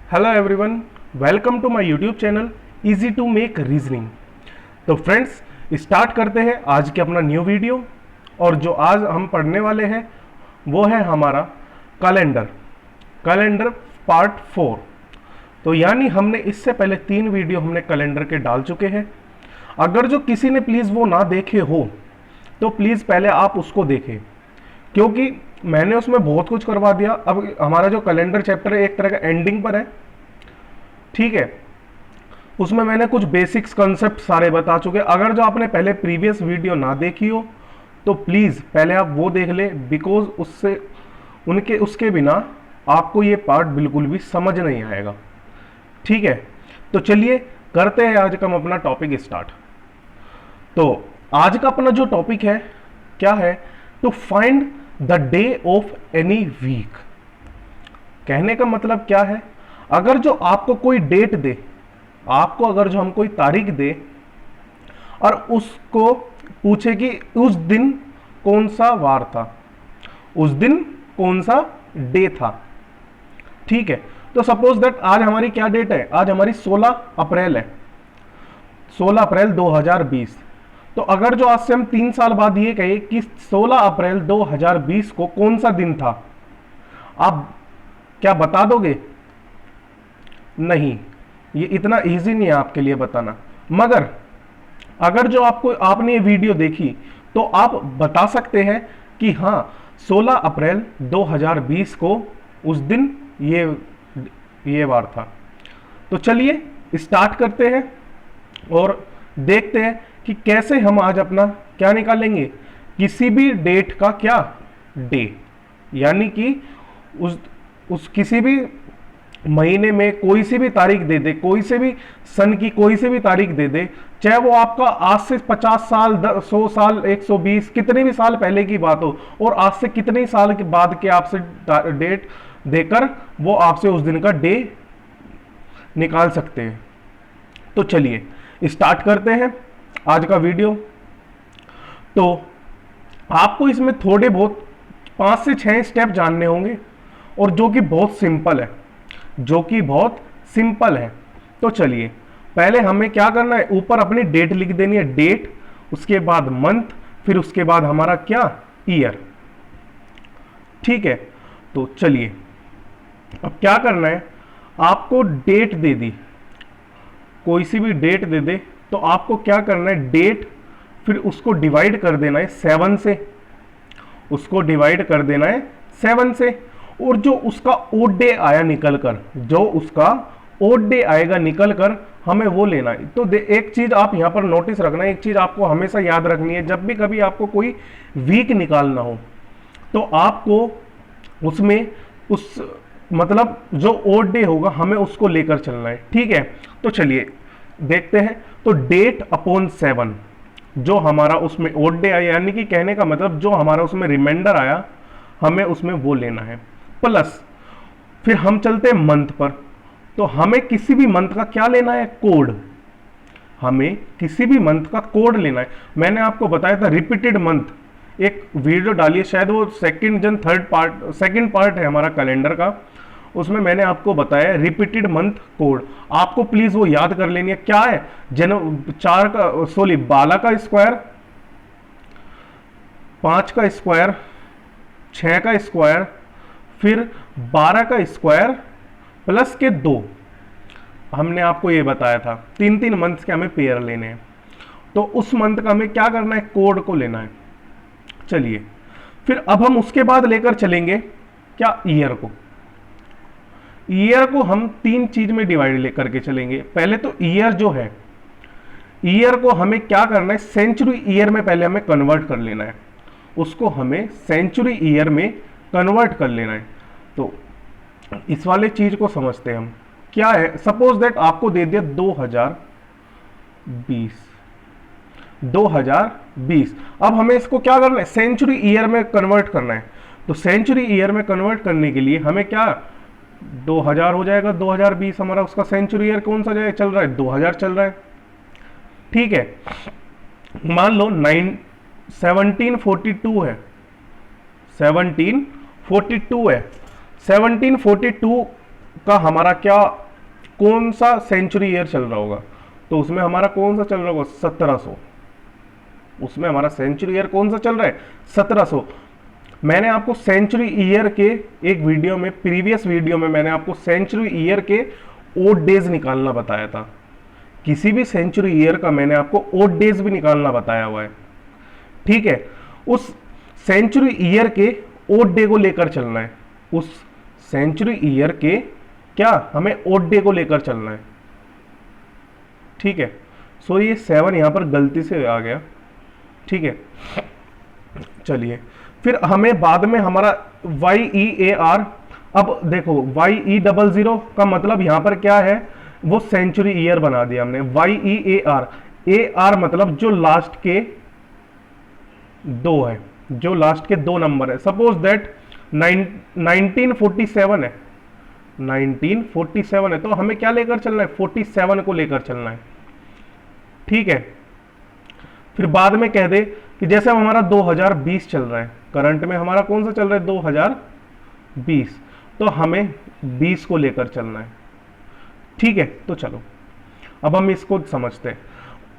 Hello everyone, welcome to my YouTube channel easy to make reasoning. तो friends, start करते हैं आज के अपना न्यू वीडियो। और जो आज हम पढ़ने वाले हैं वो है हमारा कैलेंडर पार्ट 4। तो यानी हमने इससे पहले 3 वीडियो हमने कैलेंडर के डाल चुके हैं। अगर जो किसी ने प्लीज़ वो ना देखे हो तो प्लीज़ पहले आप उसको देखें, क्योंकि मैंने उसमें बहुत कुछ करवा दिया। अब हमारा जो कैलेंडर चैप्टर है एक तरह का एंडिंग पर है, ठीक है। उसमें मैंने कुछ बेसिक्स कॉन्सेप्ट सारे बता चुके। अगर जो आपने पहले प्रीवियस वीडियो ना देखी हो तो प्लीज़ पहले आप वो देख ले, बिकॉज उसके बिना आपको ये पार्ट बिल्कुल भी समझ नहीं आएगा, ठीक है। तो चलिए करते हैं आज का हम अपना टॉपिक स्टार्ट। तो आज का अपना जो टॉपिक है क्या है, to find the day of any week. कहने का मतलब क्या है, अगर जो आपको कोई डेट दे, आपको अगर जो हम कोई तारीख दे और उसको पूछे कि उस दिन कौन सा वार था, उस दिन कौन सा डे था, ठीक है। तो सपोज दैट आज हमारी क्या डेट है, आज हमारी 16 अप्रैल है, 16 अप्रैल 2020। तो अगर जो आज से हम 3 साल बाद ये कहे कि 16 अप्रैल 2020 को कौन सा दिन था, आप क्या बता दोगे? नहीं, ये इतना इजी नहीं है आपके लिए बताना। मगर अगर जो आपने ये वीडियो देखी तो आप बता सकते हैं कि हाँ 16 अप्रैल 2020 को उस दिन ये वार था। तो चलिए स्टार्ट करते हैं और देखते हैं कि कैसे हम आज अपना क्या निकालेंगे, किसी भी डेट का क्या डे, यानी कि उस किसी भी महीने में कोई सी भी तारीख दे दे, कोई से भी सन की कोई से भी तारीख दे दे, चाहे वो आपका आज से 50 साल 100 साल 120 कितने भी साल पहले की बात हो, और आज से कितने साल के बाद के आपसे डेट देकर वो आपसे उस दिन का डे निकाल सकते हैं। तो चलिए स्टार्ट करते हैं आज का वीडियो। तो आपको इसमें थोड़े बहुत 5 से 6 स्टेप जानने होंगे, और जो कि बहुत सिंपल है, तो चलिए पहले हमें क्या करना है, ऊपर अपनी डेट लिख देनी है, डेट, उसके बाद मंथ, फिर उसके बाद हमारा क्या ईयर, ठीक है। तो चलिए अब क्या करना है, आपको डेट दे दी, कोई सी भी डेट दे दे, तो आपको क्या करना है, डेट फिर उसको डिवाइड कर देना है 7 से, उसको डिवाइड कर देना है 7 से, और जो उसका ओड डे आया निकल कर, जो उसका ओड डे आएगा निकल कर, हमें वो लेना है। तो एक चीज आप यहां पर नोटिस रखना है, एक चीज आपको हमेशा याद रखनी है, जब भी कभी आपको कोई वीक निकालना हो तो आपको उसमें मतलब जो ओड डे होगा हमें उसको लेकर चलना है, ठीक है। तो चलिए देखते हैं। तो डेट अपॉन 7, जो हमारा उसमें ओड डे आया, यानी कि कहने का मतलब जो हमारा उसमें रिमाइंडर आया हमें उसमें वो लेना है, प्लस फिर हम चलते हैं मंथ पर। तो हमें किसी भी मंथ का क्या लेना है, कोड, हमें किसी भी मंथ का कोड लेना है। मैंने आपको बताया था रिपीटेड मंथ, एक वीडियो डाली है, शायद वो सेकंड पार्ट है हमारा कैलेंडर का, उसमें मैंने आपको बताया रिपीटेड मंथ कोड। आपको प्लीज वो याद कर लेनी है, क्या है, 12 का स्क्वायर, 5 का स्क्वायर, 6 का स्क्वायर, फिर 12 का स्क्वायर प्लस के 2। हमने आपको ये बताया था 3 मंथ के हमें पेयर लेने हैं। तो उस मंथ का हमें क्या करना है, कोड को लेना है। चलिए फिर अब हम उसके बाद लेकर चलेंगे क्या, ईयर को। ईयर को हम 3 चीज में डिवाइड लेकर के चलेंगे। पहले तो ईयर जो है, ईयर को हमें क्या करना है, सेंचुरी ईयर में पहले हमें कन्वर्ट कर लेना है, उसको हमें सेंचुरी ईयर में कन्वर्ट कर लेना है। तो इस वाले चीज को समझते हैं हम, क्या है, सपोज दैट आपको दे दिया 2020। अब हमें इसको क्या करना है, सेंचुरी ईयर में कन्वर्ट करना है। तो सेंचुरी ईयर में कन्वर्ट करने के लिए हमें क्या 2000 हो जाएगा, 2020 हमारा उसका सेंचुरी ईयर कौन सा जाएगा, चल रहा है 2000 चल रहा है, ठीक है। मान लो 1742 है, 1742 है, 1742 का हमारा क्या, कौन सा सेंचुरी ईयर चल रहा होगा, तो उसमें हमारा कौन सा चल रहा होगा, 1700। उसमें हमारा सेंचुरी ईयर कौन सा चल रहा है, 1700। मैंने आपको सेंचुरी ईयर के एक वीडियो में, प्रीवियस वीडियो में मैंने आपको सेंचुरी ईयर के ओड डेज निकालना बताया था। किसी भी सेंचुरी ईयर का मैंने आपको ओड डेज भी निकालना बताया हुआ है, ठीक है। उस सेंचुरी ईयर के ओड डे को लेकर चलना है, उस सेंचुरी ईयर के क्या हमें ओड डे को लेकर चलना है, ठीक है। सो ये 7 यहां पर गलती से आ गया, ठीक है। चलिए फिर हमें बाद में हमारा YEAR, अब देखो YE00 का मतलब यहां पर क्या है, वो सेंचुरी ईयर बना दिया हमने। YEAR, AR मतलब जो लास्ट के दो है, जो लास्ट के दो नंबर है। सपोज दैट 1947 है, 1947 है, तो हमें क्या लेकर चलना है, 47 को लेकर चलना है, ठीक है। फिर बाद में कह दे कि जैसे हमारा 2020 चल रहा है, करंट में हमारा कौन सा चल रहा है, 2020, तो हमें 20 को लेकर चलना है, ठीक है। तो चलो अब हम इसको समझते हैं।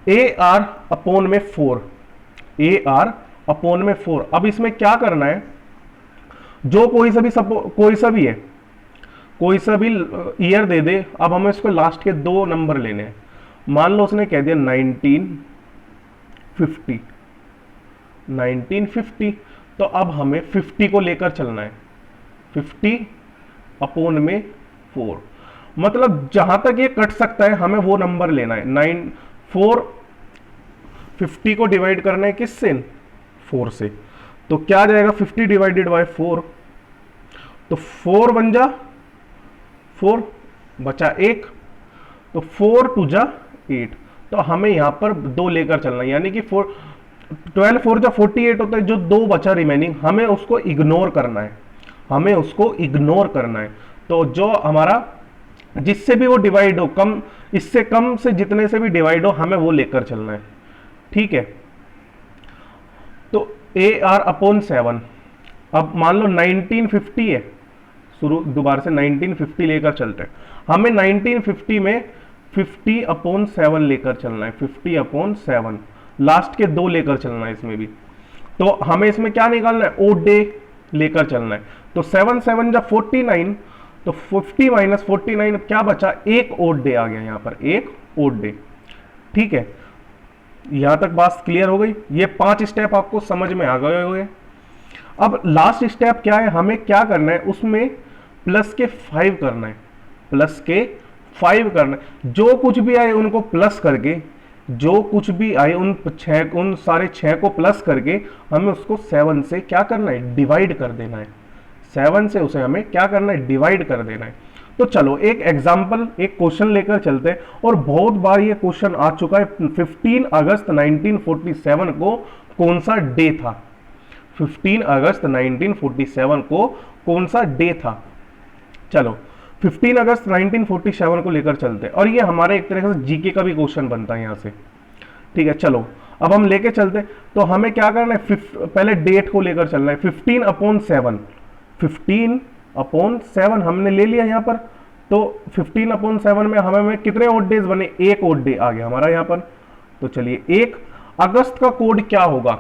AR अपॉन में 4, AR अपॉन में 4। अब इसमें क्या करना है, जो कोई सा भी कोई सा भी है, कोई सा भी ईयर दे दे, अब हमें इसको लास्ट के दो नंबर लेने हैं। मान लो उसने कह दिया 1950, 1950, तो अब हमें 50 को लेकर चलना है, 50 अपॉन में 4। मतलब जहां तक ये कट सकता है हमें वो नंबर लेना है। 50 को डिवाइड करना है किससे, 4 से। तो क्या आ जाएगा, 50 डिवाइडेड बाय 4, तो 4 बन जा 4, बचा 1, तो 4 टू जा 8। तो हमें यहां पर 2 लेकर चलना है, यानी कि 12 4 जा 48 होता है, जो 2 बचा रिमेनिंग, हमें उसको इग्नोर करना है, हमें उसको इग्नोर करना है। तो जो हमारा जिससे भी वो डिवाइड हो, कम, इससे कम से जितने से भी डिवाइड हो, हमें वो लेकर चलना है, ठीक है। तो AR अपॉन 7, अब मान लो 1950 है, शुरू दोबारा से 1950 लेकर चलते हैं। हमें 1950 में 50 अपॉन 7 लेकर चलना है, 50 अपॉन 7, लास्ट के 2 लेकर चलना है इसमें भी। तो हमें इसमें क्या निकालना है, ओड डे लेकर चलना है। तो 7 7 जा 49, तो 50 माइनस 49 क्या बचा, एक ओड डे आ गया यहां पर, एक ओड डे, ठीक है। यहां तक बात क्लियर हो गई, ये 5 स्टेप आपको समझ में आ गए होंगे। अब लास्ट स्टेप क्या है, हमें क्या करना है, उसमें प्लस के 5 करना है, प्लस के 5 करना है। जो कुछ भी आए उनको प्लस करके, जो कुछ भी आए उन सारे 6 को प्लस करके हमें उसको 7 से क्या करना है, डिवाइड कर देना है। 7 से उसे हमें क्या करना है, डिवाइड कर देना है। तो चलो एक एग्जाम्पल, एक क्वेश्चन लेकर चलते हैं। और बहुत बार ये क्वेश्चन आ चुका है, 15 अगस्त 1947 को कौन सा डे था, 15 अगस्त 1947 को कौन सा डे था। चलो 15 अगस्त 1947 को लेकर चलते हैं, और ये हमारे एक तरह से जीके का भी क्वेश्चन बनता है यहां से, ठीक है। चलो अब हम लेके चलते, तो हमें क्या करना है, पहले डेट को लेकर चलना है। 15 अपॉन 7, 15 अपॉन 7 हमने ले लिया यहां पर। तो 15 अपॉन 7 में हमें कितने ओड डेज बने, एक ओड डे आ गया हमारा यहां पर। तो चलिए, एक अगस्त का कोड क्या होगा,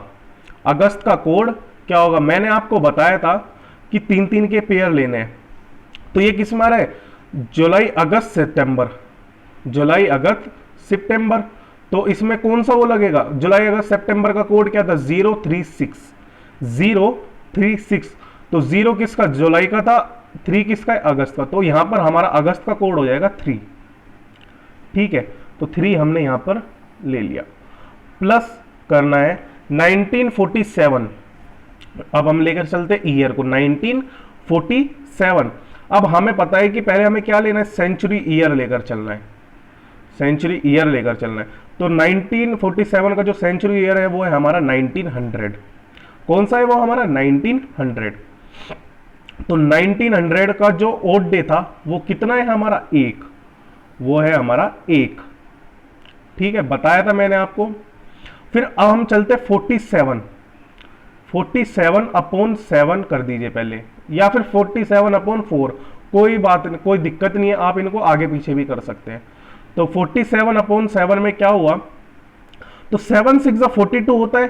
अगस्त का कोड क्या होगा, मैंने आपको बताया था कि 3-3 के पेयर लेने हैं। तो ये किस में आ रहा है, जुलाई अगस्त सितंबर, जुलाई अगस्त सितंबर। तो इसमें कौन सा वो लगेगा, जुलाई अगस्त सितंबर का कोड क्या था, 036, 036। तो 0 किसका, जुलाई का था, 3 किसका है, अगस्त का। तो यहां पर हमारा अगस्त का कोड हो जाएगा 3, ठीक है। तो 3 हमने यहां पर ले लिया। प्लस करना है 1947, अब हम लेकर चलते ईयर को, 1947। अब हमें पता है कि पहले हमें क्या लेना है, सेंचुरी ईयर लेकर चलना है, सेंचुरी ईयर लेकर चलना है। तो 1947 का जो सेंचुरी ईयर है वो है हमारा 1900। कौन सा है वो हमारा, 1900। तो 1900 का जो ओड डे था वो कितना है हमारा, 1, वो है हमारा 1, ठीक है, बताया था मैंने आपको। फिर अब हम चलते 47, 47 अपॉन 7 कर दीजिए पहले, या फिर 47 अपॉन 4, कोई बात नहीं, कोई दिक्कत नहीं है, आप इनको आगे पीछे भी कर सकते हैं। तो 47/7 में क्या हुआ, तो 7 6 42 होता है,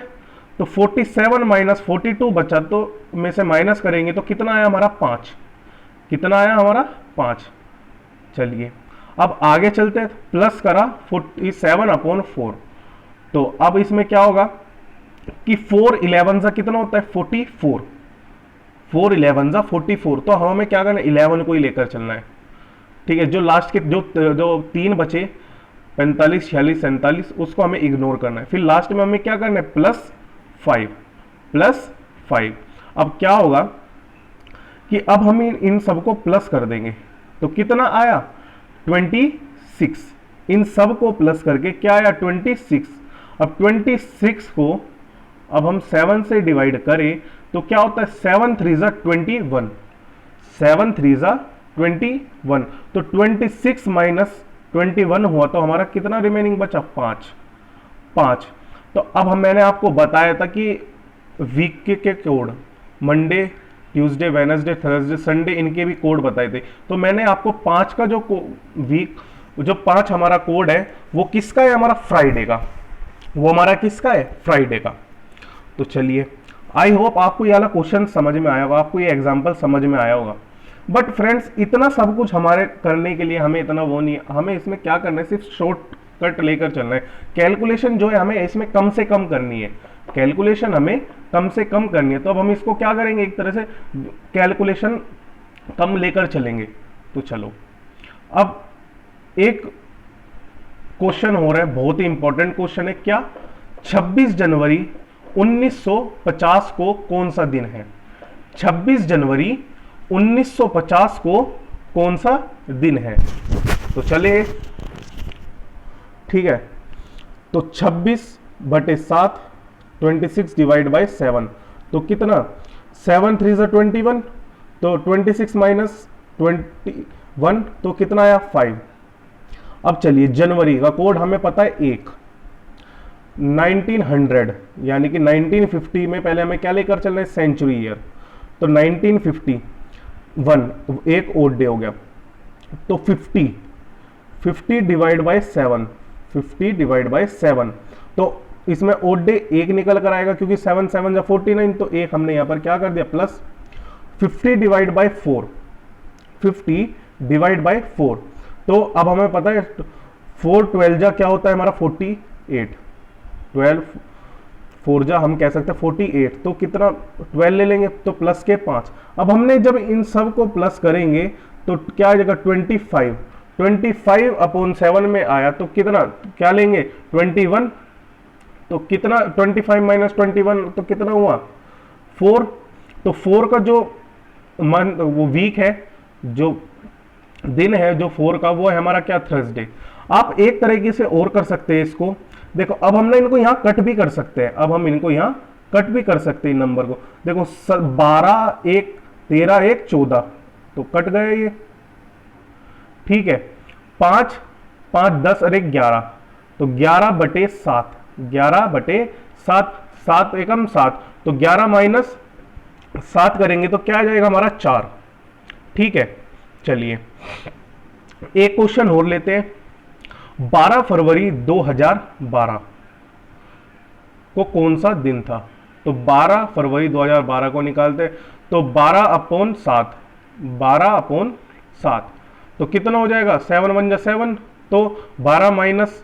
तो 47 माइनस 42 बचा, तो में से माइनस करेंगे तो कितना आया हमारा 5, कितना आया हमारा 5। चलिए अब आगे चलते हैं, प्लस करा 47/4, तो अब इसमें क्या होगा कि 4 11 सा कितना होता है 44, 4 11 सा 44, तो हमें क्या करना है 11 को ही लेकर चलना है। ठीक है, जो लास्ट के जो 3 बचे 45 46 47 उसको हमें इग्नोर करना है। फिर लास्ट में हमें क्या करना है प्लस 5। अब क्या होगा कि अब हम इन सबको प्लस कर देंगे, तो कितना आया 26, इन सब को प्लस करके क्या आया 26। अब 26 को अब हम 7 से डिवाइड करें तो क्या होता है 7 3 ज़ा 21, 7 3 ज़ा 21, तो 26 माइनस 21 हुआ, तो हमारा कितना रिमेनिंग बचा 5। तो अब मैंने आपको बताया था कि वीक के code Monday Tuesday Wednesday Thursday Sunday इनके भी कोड बताए थे। तो मैंने आपको 5 का जो वीक जो 5 हमारा कोड है वो किसका है, हमारा फ्राइडे का, वो हमारा किसका है फ्राइडे का। तो चलिए आई होप आपको ये वाला क्वेश्चन समझ में आया होगा, आपको ये एग्जांपल समझ में आया होगा। बट फ्रेंड्स इतना सब कुछ हमारे करने के लिए हमें इतना वो नहीं है, हमें इसमें क्या करना है सिर्फ शॉर्ट कट लेकर चलना है। कैलकुलेशन जो है हमें इसमें कम से कम करनी है, कैलकुलेशन हमें कम से कम करनी है। तो अब हम इसको क्या करेंगे, एक तरह से कैलकुलेशन कम लेकर चलेंगे। तो चलो अब एक क्वेश्चन हो रहा है, बहुत ही इंपॉर्टेंट क्वेश्चन है। क्या 26 जनवरी 1950 को कौन सा दिन है, 26 जनवरी 1950 को कौन सा दिन है। तो चलिए ठीक है, तो 26/7 26 डिवाइड बाई 7, तो कितना 7 3 ज़ा 21, तो 26 माइनस 21, तो कितना आया 5। अब चलिए जनवरी का कोड हमें पता है 1, 1900 यानी कि 1950 में पहले हमें क्या लेकर चलना है सेंचुरी ईयर, तो 1951 एक ओड डे हो गया, तो 50 डिवाइड बाई 7, 50 डिवाइड बाई 7, तो इसमें ओड डे एक निकल कर आएगा क्योंकि 7 7 जा 49, तो एक हमने यहां पर क्या कर दिया plus 50 divide by 4, 50 divide by 4, तो अब हमें पता है 4 12 जा क्या होता है हमारा 48, 12 4 जा हम कह सकते हैं 48, तो कितना 12 ले लेंगे तो प्लस के 5। अब हमने जब इन सब को प्लस करेंगे तो क्या आ जाएगा 25/7 में आया, तो कितना क्या लेंगे 21, तो कितना 25 माइनस 21 तो कितना हुआ 4, तो 4 का जो मंथ वो वीक है जो दिन है जो 4 का वो है हमारा क्या थर्सडे। आप एक तरीके से और कर सकते हैं इसको, देखो अब हमने इनको यहां कट भी कर सकते हैं, अब हम इनको यहां कट भी कर सकते हैं इन नंबर को। देखो 12 1 13 1 14, तो कट गए ये, ठीक है। 5 5 10 और 1 11, तो 11/7, 11/7, 7 एकम 7, तो 11 माइनस 7 करेंगे तो क्या आ जाएगा हमारा 4, ठीक है। चलिए एक क्वेश्चन और लेते हैं। 12 फरवरी 2012 को कौन सा दिन था, तो 12 फरवरी 2012 को निकालते हैं, तो 12/7, 12/7, तो कितना हो जाएगा 7 1 जा 7, तो 12 माइनस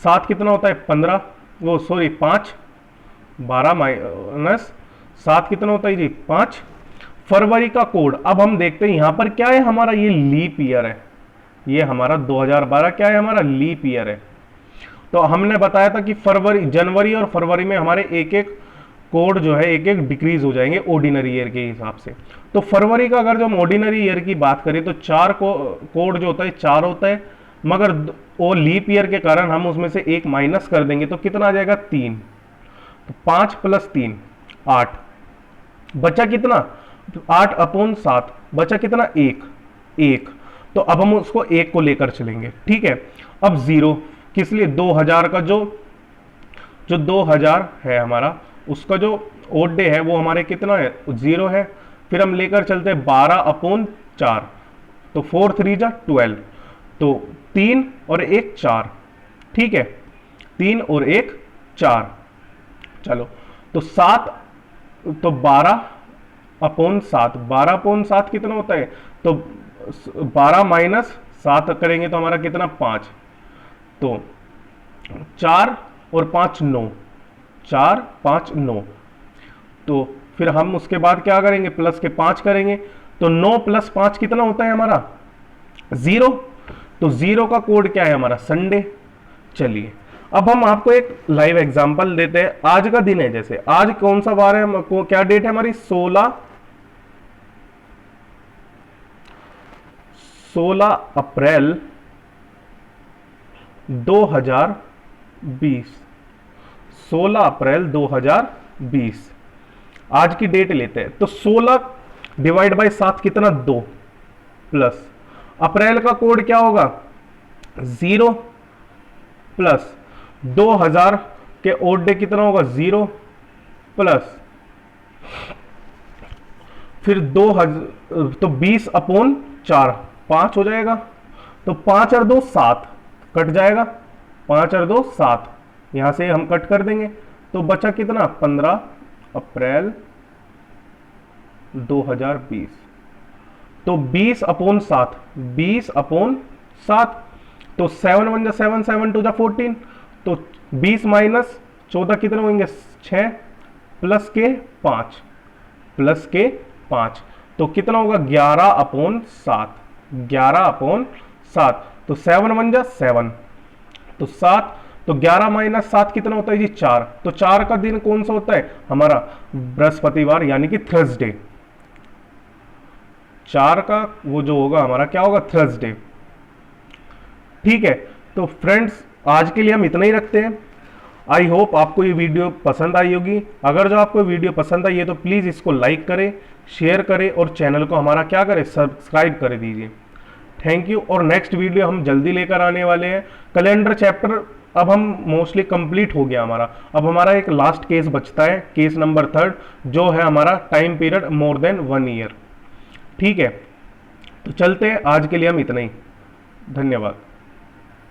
7 कितना होता है 15, वो सॉरी 5, 12 माइनस 7 कितना होता है जी 5। फरवरी का कोड अब हम देखते हैं यहां पर क्या है, हमारा ये लीप ईयर है, ये हमारा 2012 क्या है हमारा लीप ईयर है। तो हमने बताया था कि फरवरी जनवरी और फरवरी में हमारे एक एक कोड जो है एक एक डिक्रीज हो जाएंगे ऑर्डिनरी ईयर के हिसाब से। तो फरवरी का अगर जो हम ऑर्डिनरी ईयर की बात करें तो 4 कोड जो होता है 4 होता है, मगर वो लीप ईयर के कारण हम उसमें से एक माइनस कर देंगे तो कितना आ जाएगा 3, तो 5 + 3 8, बचा कितना 8/7, बचा कितना 1, तो अब हम उसको 1 को लेकर चलेंगे, ठीक है। अब 0 किस लिए 2000 का जो 2000 है हमारा उसका जो ओड डे है वो हमारे कितना है 0 है। फिर हम लेकर चलते हैं 12/4, तो 4 3 जा 12, तो 3 और 1 4, ठीक है, 3 और 1 4, चलो तो 7, तो 12/7, 12/7 कितना होता है, तो 12 माइनस 7 करेंगे तो हमारा कितना 5, तो 4 और 5 9, 4 5 9, तो फिर हम उसके बाद क्या करेंगे, प्लस के 5 करेंगे, तो 9 + 5 कितना होता है हमारा 0, तो 0 का कोड क्या है हमारा संडे। चलिए अब हम आपको एक लाइव एग्जांपल देते हैं। आज का दिन है, जैसे आज कौन सा वार है, क्या डेट है हमारी, 16 अप्रैल 2020, 16 अप्रैल 2020 आज की डेट लेते हैं। तो 16 डिवाइड बाय 7 कितना 2, प्लस अप्रैल का कोड क्या होगा 0, प्लस 2000 के ओड डे कितना होगा 0, प्लस फिर 2000, तो 20/4 5 हो जाएगा, तो 5 और 2 7 कट जाएगा, 5 और 2 7, यहां से हम कट कर देंगे, तो बचा कितना 15 अप्रैल 2020, तो 20/7, 20/7, तो 7 1 जा 7, 7 2 जा 14, तो 20 माइनस 14 कितने होंगे 6, प्लस के 5, प्लस के 5, तो कितना होगा 11/7, 11/7, तो 7 1 जा 7, तो 7, तो 11 माइनस 7 कितना होता है जी 4, तो 4 का दिन कौन सा होता है हमारा बृहस्पतिवार यानी कि थर्सडे, 4 का वो जो होगा हमारा क्या होगा थर्सडे, ठीक है। तो फ्रेंड्स आज के लिए हम इतना ही रखते हैं। आई होप आपको ये वीडियो पसंद आई होगी। अगर जो आपको वीडियो पसंद आई है तो प्लीज़ इसको लाइक करें, शेयर करें और चैनल को हमारा क्या करें सब्सक्राइब कर दीजिए। Thank you. और नेक्स्ट वीडियो हम जल्दी लेकर आने वाले हैं। कैलेंडर चैप्टर अब हम मोस्टली कंप्लीट हो गया हमारा। अब हमारा एक लास्ट केस बचता है, केस नंबर 3 जो है हमारा time period more than 1 year. ठीक है, तो चलते हैं। आज के लिए हम इतना ही। धन्यवाद।